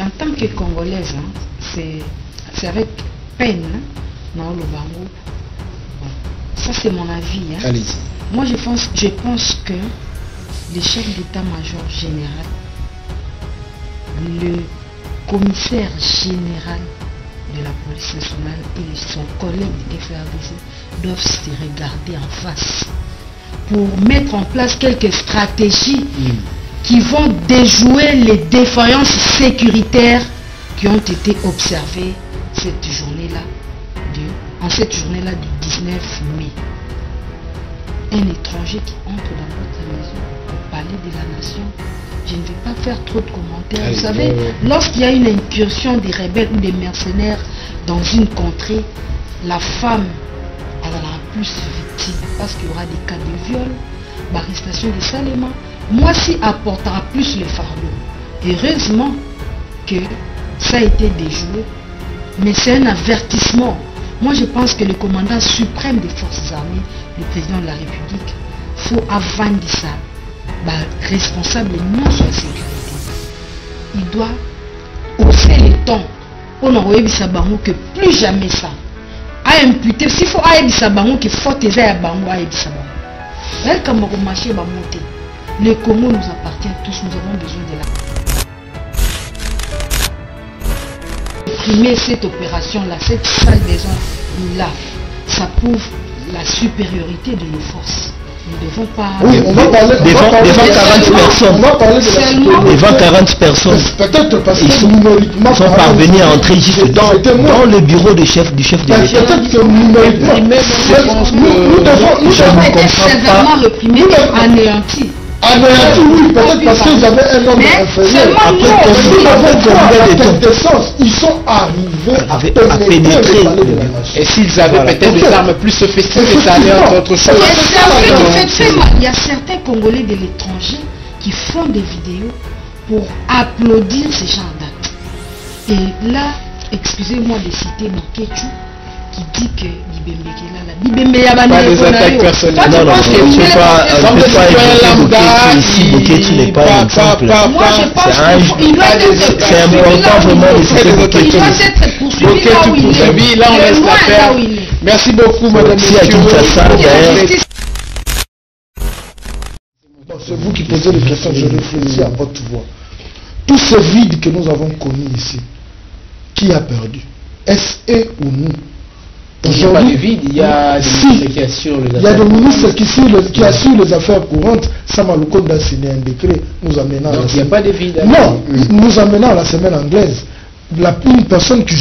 en tant que Congolaise, hein, c'est avec peine, hein, non, le Bango. Bon, ça c'est mon avis. Hein. Allez-y. Moi je pense que le chef d'état-major général, le commissaire général de la police nationale et son collègue du FARDC doivent se regarder en face pour mettre en place quelques stratégies qui vont déjouer les défaillances sécuritaires qui ont été observées en cette journée-là du 19 mai. Un étranger qui entre dans votre maison au palais de la nation, je ne vais pas faire trop de commentaires. Allez, vous savez, lorsqu'il y a une incursion des rebelles ou des mercenaires dans une contrée, la femme elle sera plus victime parce qu'il y aura des cas de viol, d'arrestation des salements. Moi, si apportera plus le fardeau. Heureusement que ça a été déjoué, mais c'est un avertissement. Moi, je pense que le commandant suprême des forces armées, le président de la République, faut avant de ça, responsable non sur la sécurité. Il doit hausser les tons pour n'envoyer Bissabango que plus jamais ça. A imputer, s'il faut aïe Bissabango, qu'il faut aider à Bango, aïe Bissabango. Là, comme on marche, le Congo nous appartient tous, nous avons besoin de la. Réprimer cette opération-là, cette salle des hommes-là, ça prouve la supériorité de nos forces. Nous ne devons pas... Oui, on va parler devant 40 personnes. On va parler de la devant 40 personnes. Peut-être parce que numériquement... Ils sont parvenus à entrer juste dans le bureau du chef de l'État. Peut-être que numériquement... Nous devons sévèrement réprimer et anéantir. Oui, peut-être parce qu'ils avaient un nombre inférieur. Ils sont arrivés à pénétrer. Et s'ils avaient peut-être des armes plus sophistiquées, ça allait être autre chose. Il y a certains Congolais de l'étranger qui font des vidéos pour applaudir ces gens d'actes. Et là, excusez-moi de citer Mokechu, qui dit que Bibembe est là. Pas des attaques personnelles. Non, Mokechu n'est pas un exemple. Moi, je pense qu'il doit c'est important vraiment de citer Mokechu. Il doit être poursuivi là, on laisse l'affaire. Merci beaucoup, madame. C'est vous qui posez les questions, je réfléchis à votre voix. Tout ce vide que nous avons connu ici, qui a perdu? Est-ce eux ou nous? Il n'y a pas de vide, il y a des ministres qui assurent les affaires. Il y a des ministres qui assurent les affaires courantes. Samaloukonda a signé un décret nous amenant. Donc il n'y a pas de vide. Non, nous amenant à la semaine anglaise. Une personne qui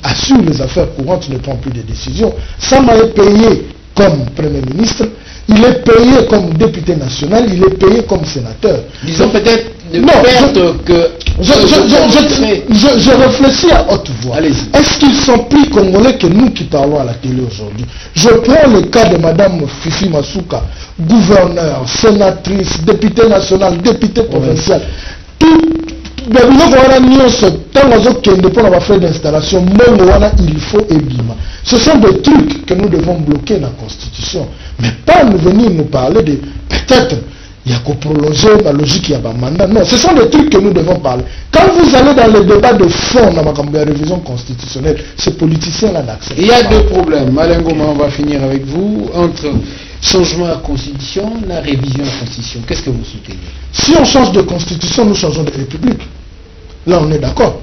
assure les affaires courantes ne prend plus de décisions. Sama est payé comme Premier ministre, il est payé comme député national, il est payé comme sénateur. Disons peut-être de perte que... Je réfléchis à haute voix. Est-ce qu'ils sont plus congolais que nous qui parlons à la télé aujourd'hui? Je prends le cas de Madame Fifi Masuka, gouverneur, sénatrice, député national, député provincial. D'installation, il faut ébima. Ce sont des trucs que nous devons bloquer dans la Constitution. Mais pas nous venir nous parler de peut-être il y a qu'au prolonger la logique, il y a un mandat. Non, ce sont des trucs que nous devons parler. Quand vous allez dans le débat de fond dans la révision constitutionnelle, ces politiciens-là n'acceptent pas. Il y a deux problèmes. Alain Goma, on va finir avec vous. Entre changement à la Constitution, la révision à la Constitution, qu'est-ce que vous soutenez? Si on change de Constitution, nous changeons de République. Là, on est d'accord.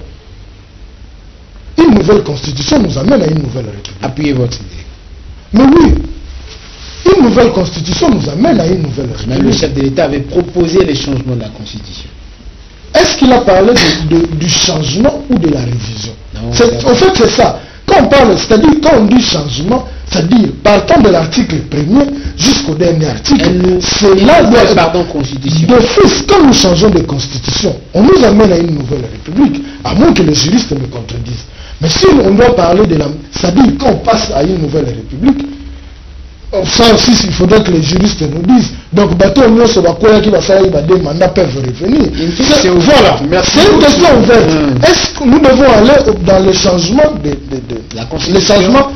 Une nouvelle Constitution nous amène à une nouvelle République. Appuyez votre idée. Mais oui. Une nouvelle Constitution nous amène à une nouvelle République. Mais le chef de l'État avait proposé les changements de la Constitution. Est-ce qu'il a parlé du changement ou de la révision? En fait, c'est ça. Quand on parle, c'est-à-dire quand on dit changement, c'est-à-dire partant de l'article 1er jusqu'au dernier article, c'est là constitution. De fait, quand nous changeons de constitution, on nous amène à une nouvelle République, à moins que les juristes me contredisent. Mais si on doit parler de la... C'est-à-dire quand on passe à une nouvelle République, ça aussi, il faudrait que les juristes nous disent. Donc, bateau, nous, c'est quoi qui va faire des mandats peuvent revenir. Voilà, c'est une question ouverte. Est-ce que nous devons aller dans le changement le changement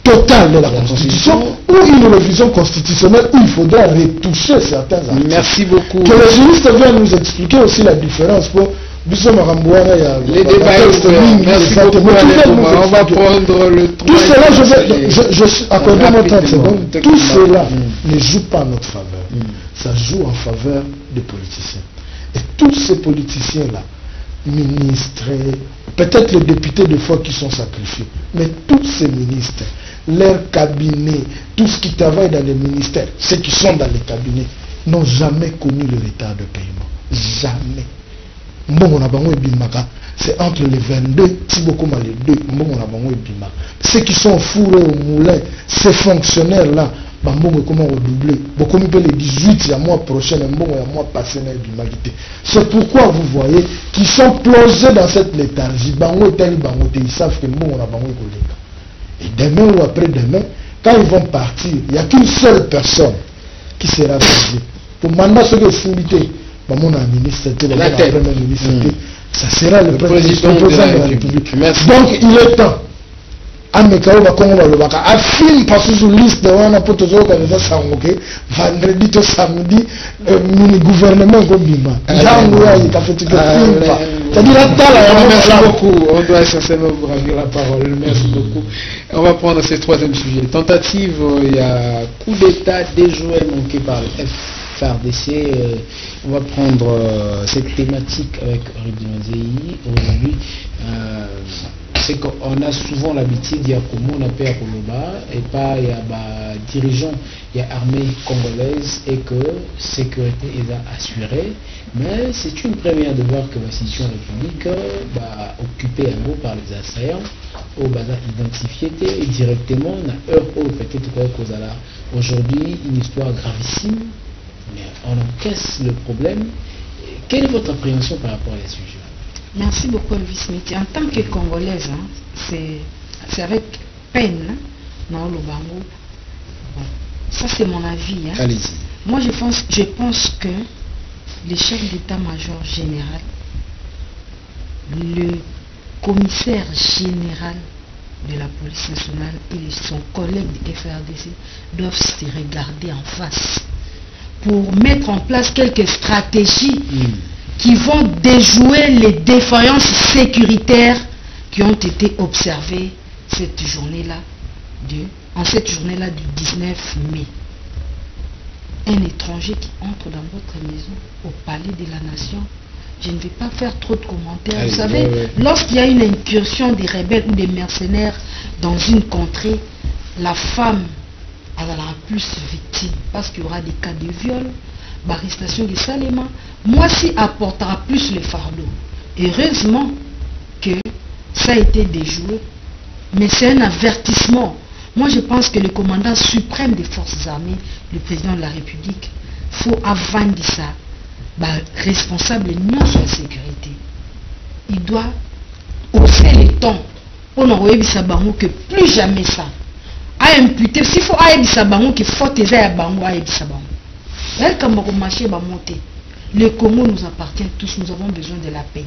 total de la Constitution ou une révision constitutionnelle où il faudra retoucher certains articles? Merci beaucoup. Que les juristes viennent nous expliquer aussi la différence pour Les débats est ouvert. Merci beaucoup. On va prendre le tout cela, je accorde-moi 30 secondes. Tout cela ne joue pas en notre faveur. Ça joue en faveur des politiciens. Et tous ces politiciens-là, ministres, peut-être les députés des fois qui sont sacrifiés, mais tous ces ministres, leurs cabinets, tout ce qui travaille dans les ministères, ceux qui sont dans les cabinets, n'ont jamais connu le retard de paiement. Jamais. C'est entre les 22, si beaucoup mal les deux, ceux qui sont fourrés au moulin, ces fonctionnaires-là, comment redoubler, beaucoup les 18, il y a mois prochain, il y a mois passé, c'est pourquoi vous voyez qu'ils sont plongés dans cette léthargie. Ils savent que et demain ou après-demain, quand ils vont partir, il n'y a qu'une seule personne qui sera choisie. Pour mandat ce que mon ministre, la première ministre, ça sera le président de la République. Donc il est temps. Affine parce que sur liste vendredi to samedi mini gouvernement gobima. Merci beaucoup. On doit essentiellement vous rendre la parole. Merci beaucoup. On va prendre ce troisième sujet. Tentative, il y a coup d'état déjoué manqué par le FARDC. On va prendre cette thématique avec Rubinazei aujourd'hui. C'est qu'on a souvent l'habitude, il y a comment on appelle Koloba, et pas il y a dirigeants, il y a armée congolaise et que sécurité est assurée. Mais c'est une première de voir que l'institution république va occuper un mot par les assaillants, au bazar identifié et directement, on a heure au peut-être cause à la aujourd'hui une histoire gravissime, mais on encaisse le problème. Quelle est votre appréhension par rapport à ces sujets? Merci beaucoup, Elvis Miti. En tant que Congolaise, c'est avec peine, non, le Bango. Bon, ça, c'est mon avis. Allez-y. Moi, je pense que le chef d'état-major général, le commissaire général de la police nationale et son collègue de FARDC doivent se regarder en face pour mettre en place quelques stratégies qui vont déjouer les défaillances sécuritaires qui ont été observées cette journée-là, en cette journée-là du 19 mai. Un étranger qui entre dans votre maison au palais de la nation, je ne vais pas faire trop de commentaires. Vous savez, lorsqu'il y a une incursion des rebelles ou des mercenaires dans une contrée, la femme sera plus victime parce qu'il y aura des cas de viol, l'arrestation de Salema. Moi, si apportera plus le fardeau. Heureusement que ça a été déjoué, mais c'est un avertissement. Moi, je pense que le commandant suprême des forces armées, le président de la République, faut avant de ça, responsable non sur la sécurité. Il doit hausser les tons pour n'envoyer que plus jamais ça. À imputer, s'il faut à Ebisabango qu'il faut aider à Bango à Ebisabango. Le Congo nous appartient tous, nous avons besoin de la paix.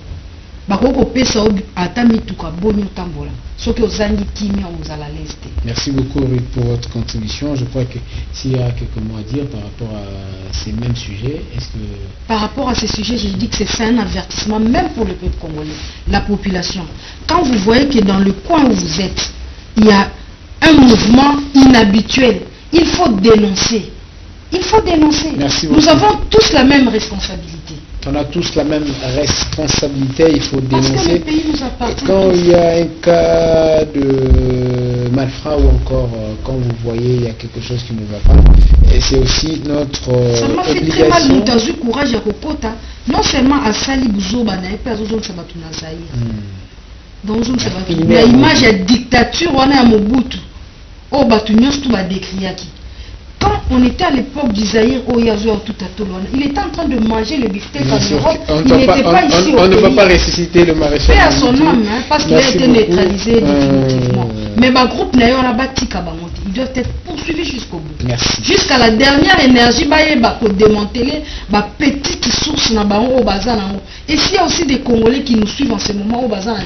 Merci beaucoup pour votre contribution. Je crois que s'il y a quelques mots à dire par rapport à ces mêmes sujets, est-ce que... Par rapport à ces sujets, je dis que c'est un avertissement même pour le peuple congolais, la population. Quand vous voyez que dans le coin où vous êtes, il y a un mouvement inhabituel, il faut dénoncer. Il faut dénoncer. Nous avons tous la même responsabilité. On a tous la même responsabilité, il faut dénoncer. Parce que le pays nous appartient. Quand il y a un cas de malfrat ou encore quand vous voyez il y a quelque chose qui ne va pas, et c'est aussi notre ça m'a fait très mal, nous avons eu courage à Kokota, non seulement à Sali Bouzoba, mais à Zozo Sabatuna Zahir. Dans Zozo Sabatuna, l'image de dictature, on est à Mobutu. Oh, Batunios, tout va décrire qui. Quand on était à l'époque du Zaïre, il était en train de manger le beefsteak en Europe. Il n'était pas ici. On ne peut pas ressusciter le maréchal. Fait à son âme, parce qu'il a été neutralisé définitivement. Mais ma groupe n'a pas ils doivent être poursuivis jusqu'au bout. Jusqu'à la dernière énergie, pour démanteler la petite source au bazar. Et s'il y a aussi des Congolais qui nous suivent en ce moment au bazar,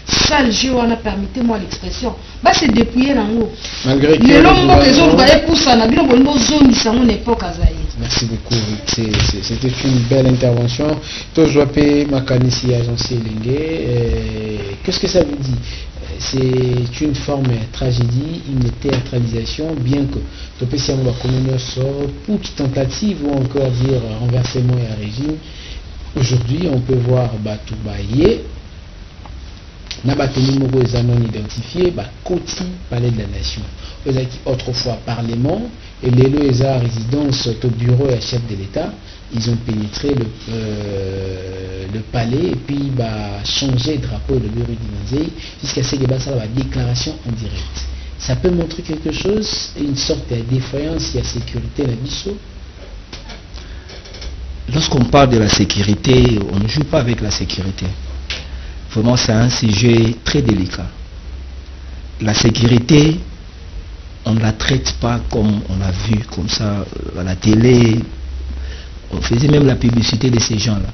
sale jeu, permettez-moi l'expression, c'est dépouiller là-haut. Malgré que les hommes les autres pour ça, n'a bien zone ils sont en époque à Zaïre. Merci beaucoup. C'était une belle intervention. Tojoapé Makanisi Agence Elengue. Qu'est-ce que ça veut dire? C'est une forme de tragédie, une théâtralisation, bien que Topesi Amba Communio sort pour tentative ou encore dire renversement et un régime. Aujourd'hui, on peut voir Batoubaye, Nabatoni Mogo est non identifié, Koti, Palais de la Nation. Autrefois Parlement, et les Loéza résidence au bureau et chef de l'État, ils ont pénétré le palais et puis changé le drapeau de l'Uruguay jusqu'à ce que ça la déclaration en direct. Ça peut montrer quelque chose, une sorte de défaillance, il y a sécurité la biso. Lorsqu'on parle de la sécurité, on ne joue pas avec la sécurité. Vraiment, c'est un sujet très délicat. La sécurité, on ne la traite pas comme on a vu, comme ça, à la télé. On faisait même la publicité de ces gens-là.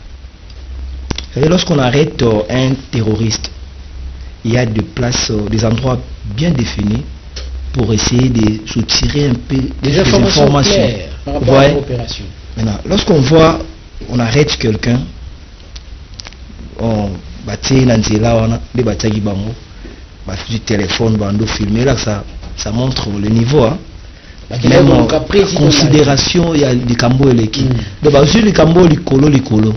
Et lorsqu'on arrête un terroriste, il y a des endroits bien définis pour essayer de soutirer un peu des informations claires par rapport à l'opération. Maintenant, lorsqu'on voit, on arrête quelqu'un, on bâtit l'anzela, on a des bâtis bango, du téléphone, bando filmé, là ça montre le niveau. Hein. Même en considération, il y a des cambo et l'équipe. Donc, sur les cambo, l'icolo,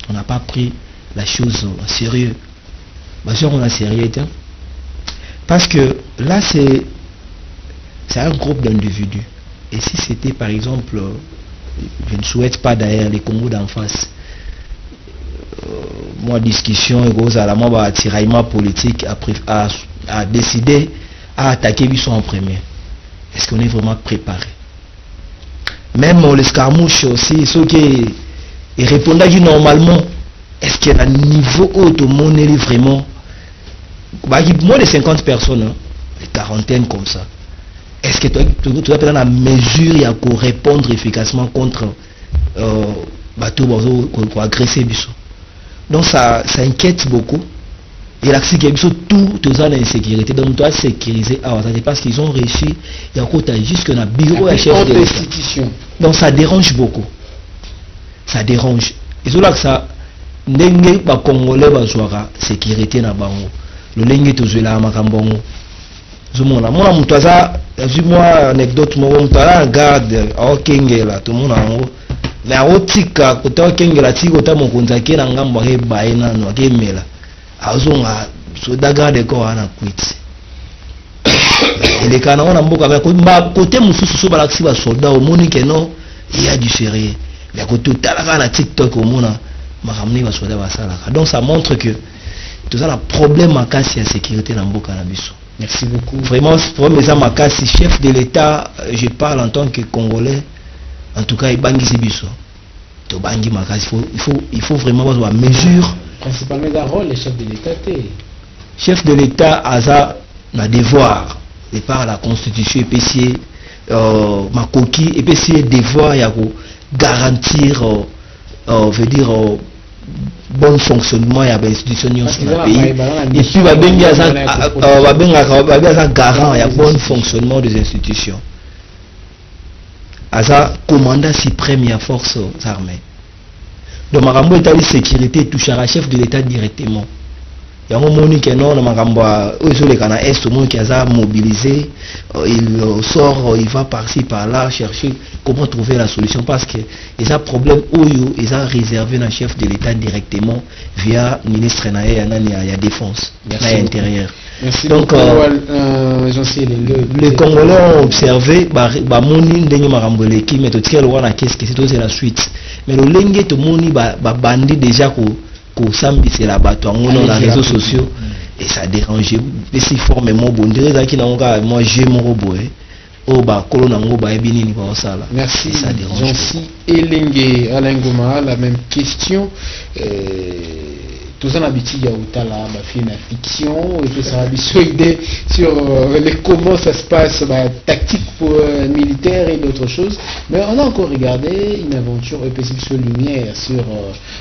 on n'a pas pris la chose en sérieux. On a sérieux, hein. Parce que là, c'est un groupe d'individus. Et si c'était par exemple, je ne souhaite pas d'ailleurs les Congos d'en face, moi discussion et à la moi tiraillement politique a décidé à attaquer Bisson en premier. Est-ce qu'on est vraiment préparé? Même l'escarmouche aussi, ceux qui répondent normalement, est-ce qu'il y a un niveau haut au monde est vraiment moins de 50 personnes, hein, une quarantaine comme ça. Est-ce que tu dois prendre la mesure et à répondre efficacement contre bateau pour agresser Bissot? Donc ça inquiète beaucoup. Et là, c'est tout ça l'insécurité. Donc, on doit sécuriser parce qu'ils ont réussi. Il y a jusqu'à un bureau à chef de l'institution. Donc, ça dérange beaucoup. Ça dérange. Et c'est là que ça, n'engue pas congolais bazouara sécurité na bango. Le lengue toujours là makambongo. Zumona. Moi, mon toisa, moi anecdote moi, mon toisa garde au kenge là tout le monde en haut. Mais à otika, côté kenge là, tiko ta mon konzake na ngambo ke baina no ke mela. Azonga sodaga de ko ana quit ele kana ona mboka ba côté mususu so balaksi ba soldat au moni que non il y a du sérieux mais côté talaka na TikTok au mona makamni ba soldat ba salaka. Donc ça montre que tout ça la problème en cas de sécurité dans mboka na biso. Merci beaucoup. Vraiment problème ça ma cas si chef de l'État, je parle en tant que Congolais, en tout cas il bangi biso to bangi ma cas il faut vraiment avoir mesure. Principalement le rôle des chefs de l'État. Chef de l'État a un devoir de par la Constitution et ma coquille et puis devoir il y a garantir veut dire bon fonctionnement il y a des institutions dans le pays et puis va bien garant il y a bon fonctionnement des institutions. Asa commandant suprême il y a forces armées. Donc Marambo état de sécurité touchera chef de l'État directement. Il y a un moment que non, Marambo est au monde qui a mobilisé, il sort, il va par-ci par-là chercher comment trouver la solution parce que il y a un problème où ils ont réservé un chef de l'État directement via ministre la défense, l'intérieur. Merci. Donc les Congolais ont observé l'équipe mais c'est la suite. Mais le lengue tout le monde bandi déjà qu'au samedi c'est la bateau on a les réseaux sociaux et ça dérange et si formellement bon déjà qui n'a moi j'ai mon robot oh bah colonango bah ebini ba osala. Merci. Ça dérange. Jean-Si Elengue Alain Goma la même question Tous en habitude à Outala, ma film la fiction, et puis ça a idée sur comment ça se passe, tactique pour, militaire et d'autres choses. Mais on a encore regardé une aventure sur lumière sur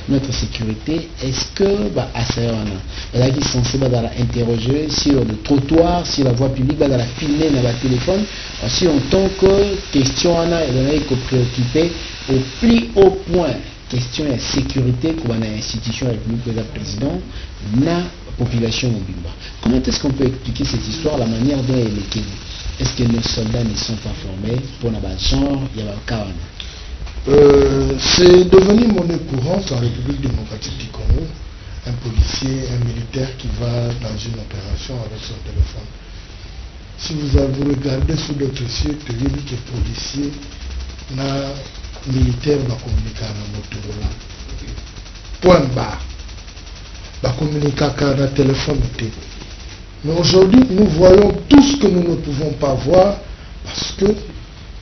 notre sécurité. Est-ce que à Sayana, elle a qui censé interroger sur le trottoir, sur la voie publique, dans la filmer dans le téléphone, aussi en tant que question, elle a préoccupée au plus haut point. Question de sécurité comme dans l'institution république de la président, la population mobile. Comment est-ce qu'on peut expliquer cette histoire, la manière dont elle est tenue? Est-ce que nos soldats ne sont pas formés pour la genre, il y a c'est devenu monnaie courante en République démocratique du Congo, un policier, un militaire qui va dans une opération avec son téléphone. Si vous regardez sous d'autres cieux, vous verrez que les policiers militaire va communiquer à Motorola. Point barre. Va communiquer à la téléphone. Mais aujourd'hui, nous voyons tout ce que nous ne pouvons pas voir parce que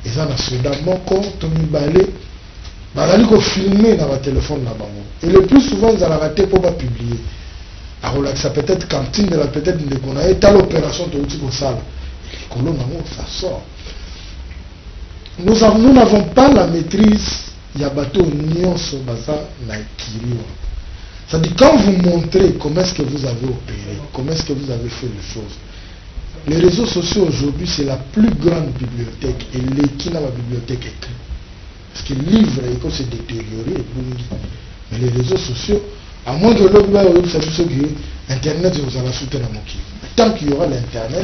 ils ont un soldat moko, Tommy Balé, ils ont filmé dans le téléphone là-bas. Et le plus souvent, ils ont raté pour pas publier. Alors ça peut être cantine, peut-être qu'on a été à l'opération de l'outil salle. Ça sort. Nous n'avons pas la maîtrise Yabato Union Sobaza Naikiriwa. C'est-à-dire quand vous montrez comment est-ce que vous avez opéré, comment est-ce que vous avez fait les choses. Les réseaux sociaux aujourd'hui c'est la plus grande bibliothèque et l'équipe dans la bibliothèque écrite. Parce que le livre il s'est détérioré. Mais les réseaux sociaux, à moins que l'homme Internet vous allez soutenir mon qui. Tant qu'il y aura l'Internet,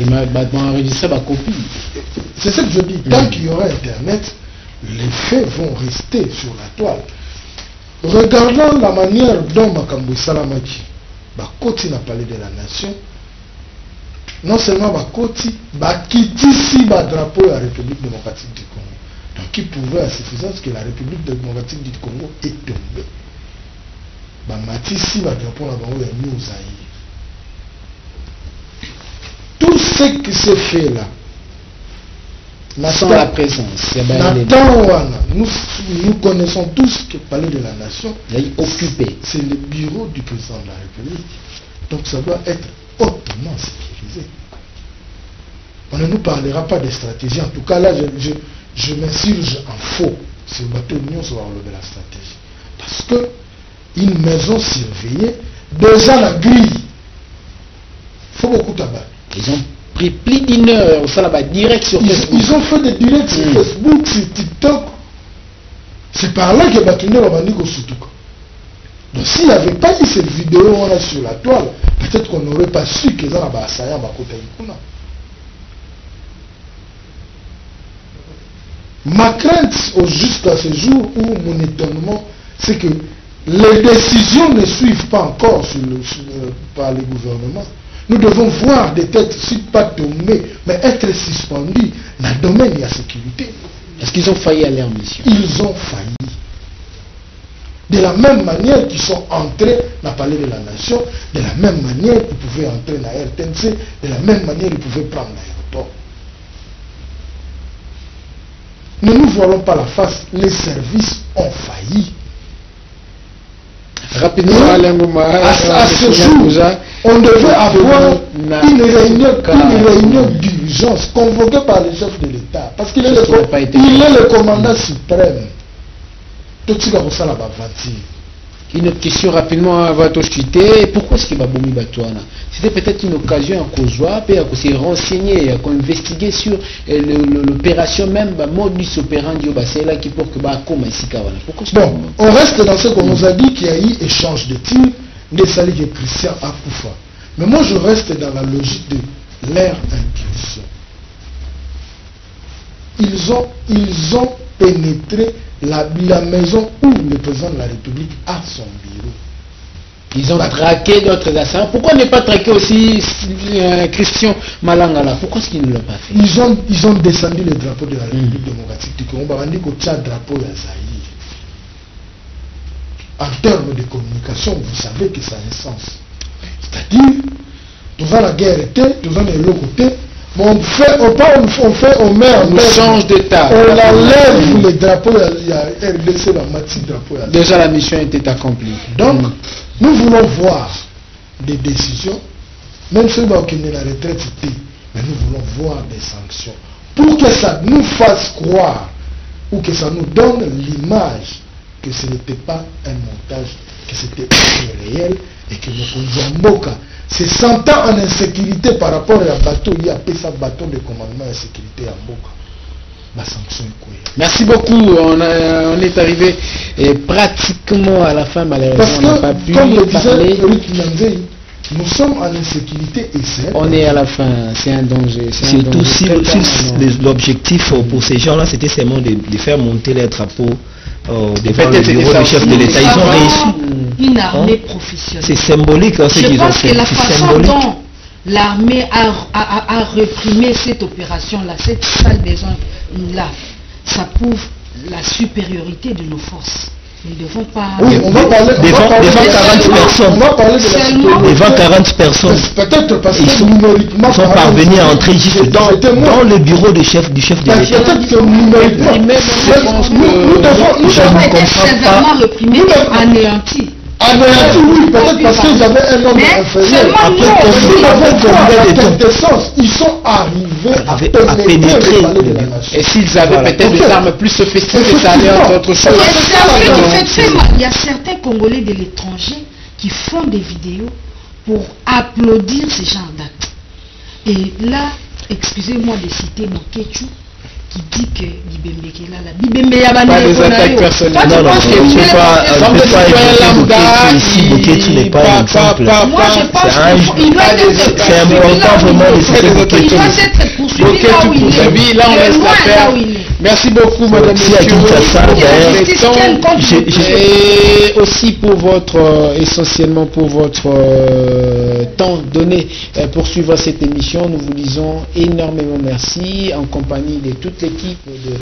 c'est ce que je dis, tant qu'il y aura Internet, les faits vont rester sur la toile. Regardons la manière dont Makambo Salamaki, Bakoti n'a parlé de la nation, non seulement Bakoti, Bakitisi drapeau de la République démocratique du Congo. Donc il pouvait à suffisance que la République démocratique du Congo est tombée. Matisi drapeau la Bango est mis aux Zaïre. Tout ce qui se fait là, sans la présence, nous connaissons tous que parler de la nation, occupé. C'est le bureau du président de la République. Donc ça doit être hautement sécurisé. On ne nous parlera pas de stratégie. En tout cas là, je m'insurge en faux. C'est le bateau d'union sur de la stratégie. Parce que une maison surveillée, déjà la grille, il faut beaucoup de tabac. Ils ont pris plus d'une heure, direct sur Facebook. Ils ont fait des directs sur Facebook, sur TikTok. C'est par là que Batouné va venir au Soutouka. Donc s'il n'y avait pas eu cette vidéo on a sur la toile, peut-être qu'on n'aurait pas su que ça va assaillir Bakota Ikuna. Ma crainte jusqu'à ce jour où mon étonnement, c'est que les décisions ne suivent pas encore par les gouvernements. Nous devons voir des têtes, si pas tomber, mais être suspendues dans le domaine de la sécurité. Est-ce qu'ils ont failli à leur mission? Ils ont failli. De la même manière qu'ils sont entrés dans le palais de la nation, de la même manière qu'ils pouvaient entrer dans la RTNC, de la même manière qu'ils pouvaient prendre l'aéroport. Ne nous voilons pas la face, les services ont failli. Rapidement, à ce jour, on devait avoir une réunion d'urgence convoquée par le chef de l'État. Parce qu'il est, le commandant suprême. Tout ce qu'on ça là-bas. Une autre question rapidement avant de quitter. Pourquoi est-ce qu'il va bomber Batouana? C'était peut-être une occasion à Kozwa, à se renseigner, à investiguer sur l'opération même, modus operandi au bassin là qui pour que comme ici Kawana. Bon, on reste dans ce qu'on nous a dit qu'il y a eu échange de tirs, des salis de Christian Akoufa. Mais moi je reste dans la logique de leur impulsion. Ils ont pénétré la maison où le président de la République a son bureau. Ils ont traqué d'autres assaillants. Pourquoi ne pas traquer aussi Christian Malangala? Pourquoi est-ce qu'ils ne l'ont pas fait? Ils ont descendu le drapeau de la République démocratique du Congo. On dit qu'on tient le drapeau de Zaïre. En termes de communication, vous savez que ça a un sens. C'est-à-dire, nous avons la guerre était, nous avons le côté, On met On change d'état. On enlève les drapeaux, il y a RDC, la matière drapeau. Déjà la mission était accomplie. Donc, nous voulons voir des décisions, même ceux qui sont à la retraite, mais nous voulons voir des sanctions pour que ça nous fasse croire ou que ça nous donne l'image que ce n'était pas un montage, que c'était réel et que nous Mboka se sentant en insécurité par rapport à bateau, il y a ça bâton de commandement d'insécurité à Mboka. La sanction est quoi? Merci beaucoup. On est arrivé pratiquement à la fin, malheureusement. Parce on n'a pas pu comme le parler. disait nous sommes en insécurité et c'est... On est à la fin, c'est un danger. Surtout si l'objectif pour ces gens-là, c'était seulement de faire monter les drapeaux devant le bureau du chef de l'État. Ils ont réussi. Une armée professionnelle. C'est symbolique ce qu'ils ont fait. Je pense que la façon dont l'armée a réprimé cette opération-là, cette salle des gens-là, ça prouve la supériorité de nos forces. Nous ne devons pas... Oui, on va parler devant 40 personnes. On va parler de la supériorité. Devant 40 personnes. Peut-être parce que ils sont parvenus à entrer juste dans le bureau du chef de l'État. Peut-être que numériquement, nous devons sévèrement réprimer, anéantis. Oui, peut-être parce qu'ils avaient un nombre inférieur. Ils sont arrivés à pénétrer. Et s'ils avaient peut-être des armes plus sophistiquées, ça allait entre autres choses. Il y a certains Congolais de l'étranger qui font des vidéos pour applaudir ces gens d'actes. Et là, excusez-moi de citer mon Kéchou, qui dit que Bibembe qui est là, Bibembe y a pas des attaques personnelles. Non, Kéchou n'est pas un exemple. Moi je pense qu'il doit être c'est important vraiment de citer il doit être poursuivi là où il est. Là on laisse l'affaire. Merci beaucoup madame et aussi pour votre essentiellement pour votre temps donné pour suivre cette émission. Nous vous disons énormément merci en compagnie de toute l'équipe de